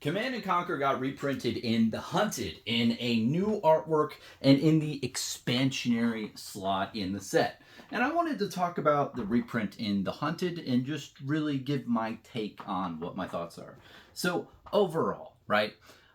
Command and Conquer got reprinted in The Hunted in a new artwork and in the expansionary slot in the set. And I wanted to talk about the reprint in The Hunted and just really give my take on what my thoughts are. So, overall, right,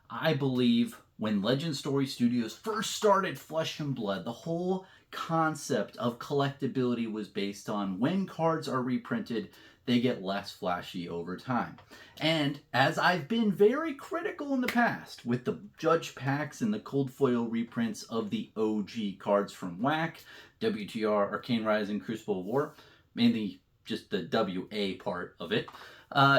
I believe when Legend Story Studios first started Flesh and Blood, the whole concept of collectability was based on when cards are reprinted, they get less flashy over time. And as I've been very critical in the past with the Judge packs and the cold foil reprints of the OG cards from WAC, WTR, Arcane Rising, Crucible of War, mainly just the WA part of it,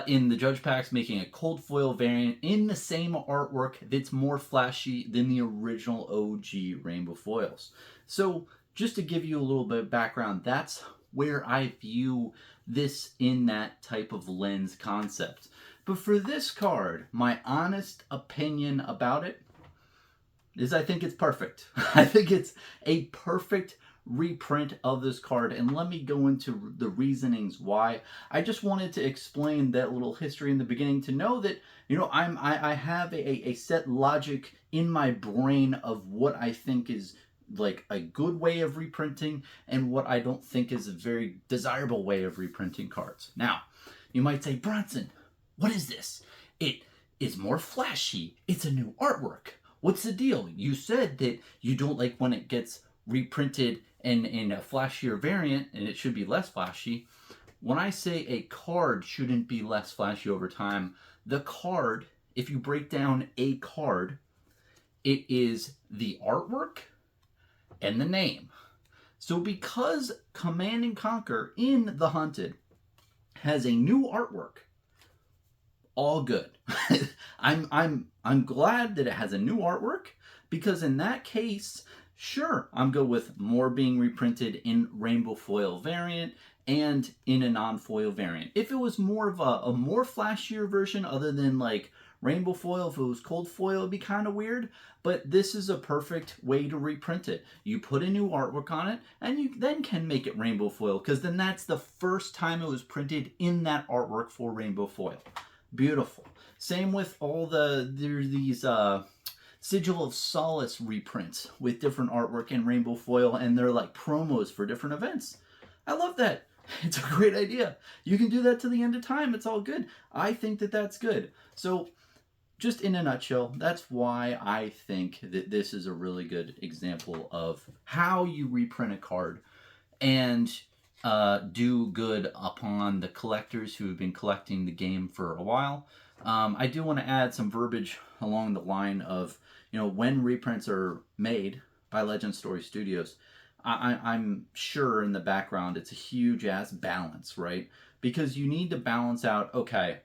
in the Judge packs, making a cold foil variant in the same artwork that's more flashy than the original OG Rainbow foils. So, just to give you a little bit of background, that's where I view this in that type of lens concept. But for this card, my honest opinion about it is I think it's perfect. I think it's a perfect reprint of this card, and let me go into the reasonings why. I just wanted to explain that little history in the beginning to know that I have a set logic in my brain of what I think is like a good way of reprinting and what I don't think is a very desirable way of reprinting cards. Now, you might say, Bronson, what is this? It is more flashy. It's a new artwork. What's the deal? You said that you don't like when it gets reprinted in a flashier variant and it should be less flashy. When I say a card shouldn't be less flashy over time, the card, if you break down a card, it is the artwork and the name. So because Command and Conquer in The Hunted has a new artwork, all good. I'm glad that it has a new artwork, because in that case, sure, I'm good with more being reprinted in rainbow foil variant and in a non-foil variant. If it was more of a more flashier version other than like rainbow foil, if it was cold foil, it'd be kind of weird, but this is a perfect way to reprint it. You put a new artwork on it, and you then can make it rainbow foil, because then that's the first time it was printed in that artwork for rainbow foil. Beautiful. Same with all there's these Sigil of Solace reprints with different artwork and rainbow foil, and they're like promos for different events. I love that. It's a great idea. You can do that to the end of time. It's all good. I think that that's good. So, just in a nutshell, that's why I think that this is a really good example of how you reprint a card and do good upon the collectors who have been collecting the game for a while. I do want to add some verbiage along the line of, when reprints are made by Legend Story Studios, I'm sure in the background it's a huge ass balance, right? Because you need to balance out, okay,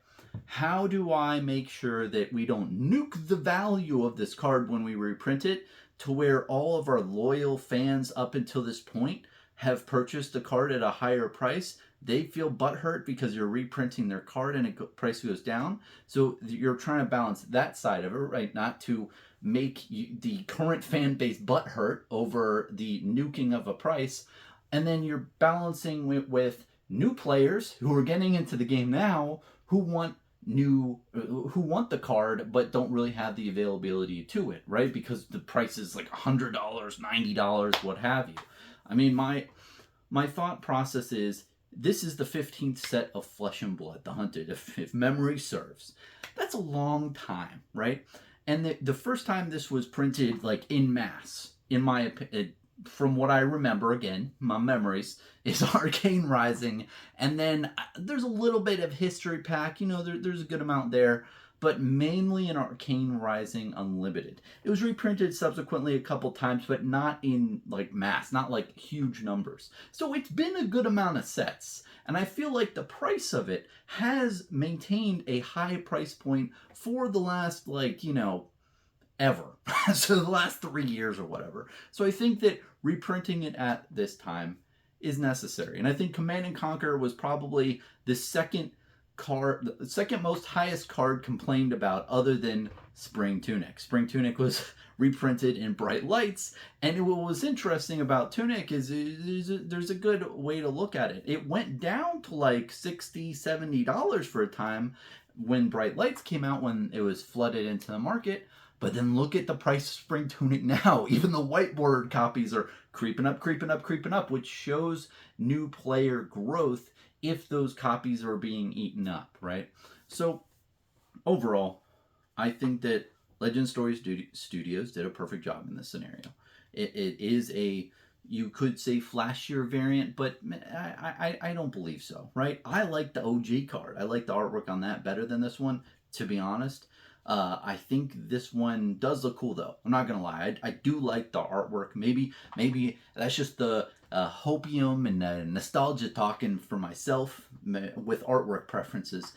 how do I make sure that we don't nuke the value of this card when we reprint it to where all of our loyal fans up until this point have purchased the card at a higher price? They feel butthurt because you're reprinting their card and the price goes down. So you're trying to balance that side of it, right? Not to make the current fan base butthurt over the nuking of a price. And then you're balancing with new players who are getting into the game now who want the card but don't really have the availability to it, right? Because the price is like $100, $90, what have you. I mean, my thought process is, this is the 15th set of Flesh and Blood, The Hunted, if memory serves. That's a long time, right? And the first time this was printed, like, in mass, in my opinion, from what I remember, again, my memories, is Arcane Rising. And then there's a little bit of History Pack. There's a good amount there. But mainly in Arcane Rising Unlimited. It was reprinted subsequently a couple times, but not in like mass, not like huge numbers. So it's been a good amount of sets. And I feel like the price of it has maintained a high price point for the last, ever. So the last 3 years or whatever. So I think that reprinting it at this time is necessary. And I think Command and Conquer was probably the second most highest card complained about, other than Spring Tunic. Spring Tunic was reprinted in bright lights, and what was interesting about Tunic is there's a good way to look at it. It went down to like $60, $70 for a time, when Bright Lights came out, when it was flooded into the market. But then look at the price of Spring Tunic now. Even the whiteboard copies are creeping up, creeping up, creeping up, which shows new player growth if those copies are being eaten up, right? So overall, I think that Legend Story Studios did a perfect job in this scenario. It is a, you could say, flashier variant, but I don't believe so, right? I like the OG card. I like the artwork on that better than this one, to be honest. I think this one does look cool, though. I'm not gonna lie. I do like the artwork. Maybe that's just the hopium and nostalgia talking for myself with artwork preferences.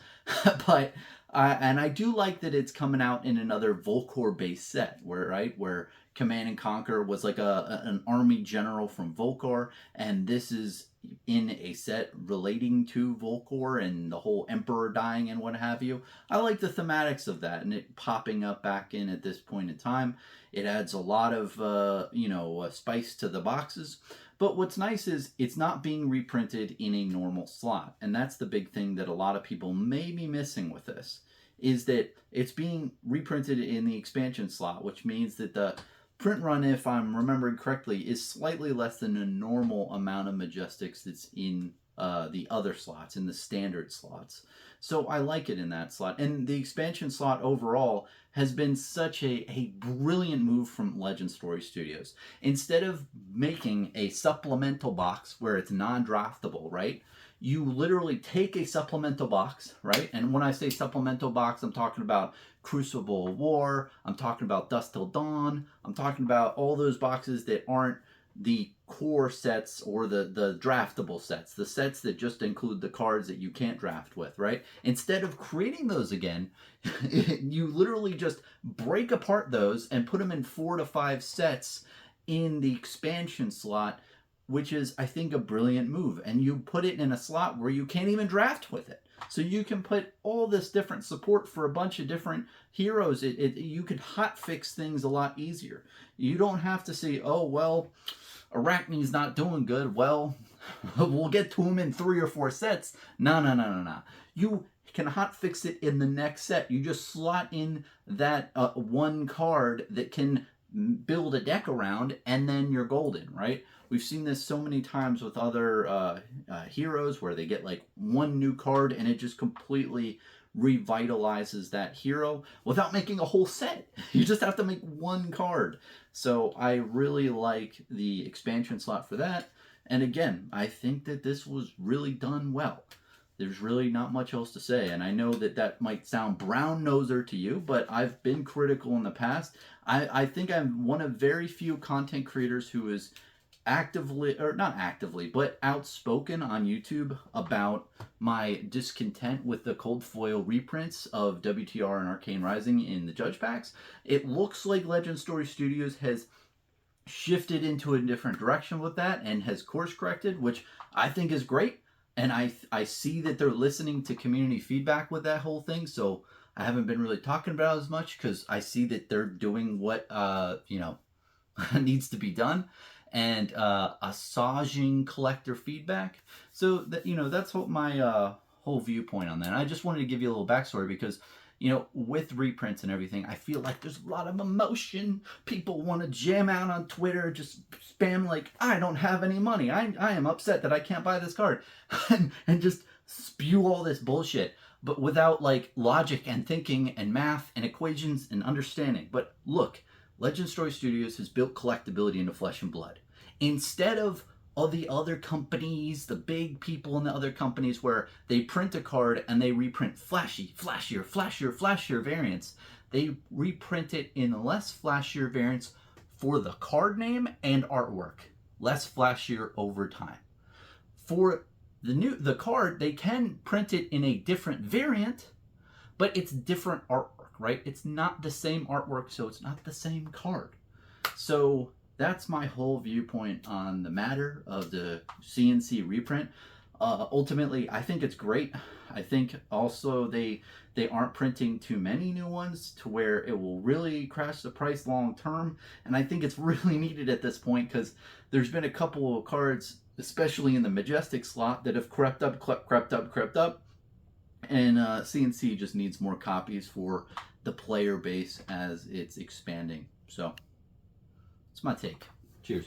But and I do like that it's coming out in another Volcor based set, where Command and Conquer was like an army general from Volcor, and this is in a set relating to Volcor and the whole Emperor dying and what have you. I like the thematics of that, and it popping up back in at this point in time. It adds a lot of spice to the boxes. But what's nice is it's not being reprinted in a normal slot, and that's the big thing that a lot of people may be missing with this, is that it's being reprinted in the expansion slot, which means that the print run, if I'm remembering correctly, is slightly less than a normal amount of Majestics that's in the other slots, in the standard slots. So I like it in that slot. And the expansion slot overall has been such a brilliant move from Legend Story Studios. Instead of making a supplemental box where it's non-draftable, right? You literally take a supplemental box, right? And when I say supplemental box, I'm talking about Crucible of War, I'm talking about Dusk Till Dawn, I'm talking about all those boxes that aren't the core sets or the draftable sets, the sets that just include the cards that you can't draft with, right? Instead of creating those again, you literally just break apart those and put them in 4 to 5 sets in the expansion slot, which is, I think, a brilliant move. And you put it in a slot where you can't even draft with it. So you can put all this different support for a bunch of different heroes. You can hotfix things a lot easier. You don't have to say, oh, well, Arachne's not doing good. Well, we'll get to him in 3 or 4 sets. No. You can hotfix it in the next set. You just slot in that one card that can build a deck around, and then you're golden, right? We've seen this so many times with other heroes where they get like one new card and it just completely revitalizes that hero without making a whole set. You just have to make one card. So I really like the expansion slot for that. And again, I think that this was really done well. There's really not much else to say. And I know that that might sound brown noser to you, but I've been critical in the past. I think I'm one of very few content creators who is actively, or not actively, but outspoken on YouTube about my discontent with the cold foil reprints of WTR and Arcane Rising in the Judge Packs. It looks like Legend Story Studios has shifted into a different direction with that and has course corrected, which I think is great. And I see that they're listening to community feedback with that whole thing, so I haven't been really talking about it as much because I see that they're doing what needs to be done, and massaging collector feedback. So that that's what my whole viewpoint on that. I just wanted to give you a little backstory because with reprints and everything, I feel like there's a lot of emotion. People want to jam out on Twitter, just spam like, I don't have any money. I am upset that I can't buy this card. and just spew all this bullshit, but without like logic and thinking and math and equations and understanding. But look, Legend Story Studios has built collectability into Flesh and Blood. Instead of all the other companies, the big people in the other companies where they print a card and they reprint flashier variants, they reprint it in less flashier variants for the card name and artwork. Less flashier over time. For the card, they can print it in a different variant, but it's different artwork, right? It's not the same artwork, so it's not the same card. So that's my whole viewpoint on the matter of the CNC reprint. Ultimately, I think it's great. I think also they aren't printing too many new ones to where it will really crash the price long term. And I think it's really needed at this point because there's been a couple of cards, especially in the Majestic slot, that have crept up. and CNC just needs more copies for the player base as it's expanding. So, that's my take. Cheers.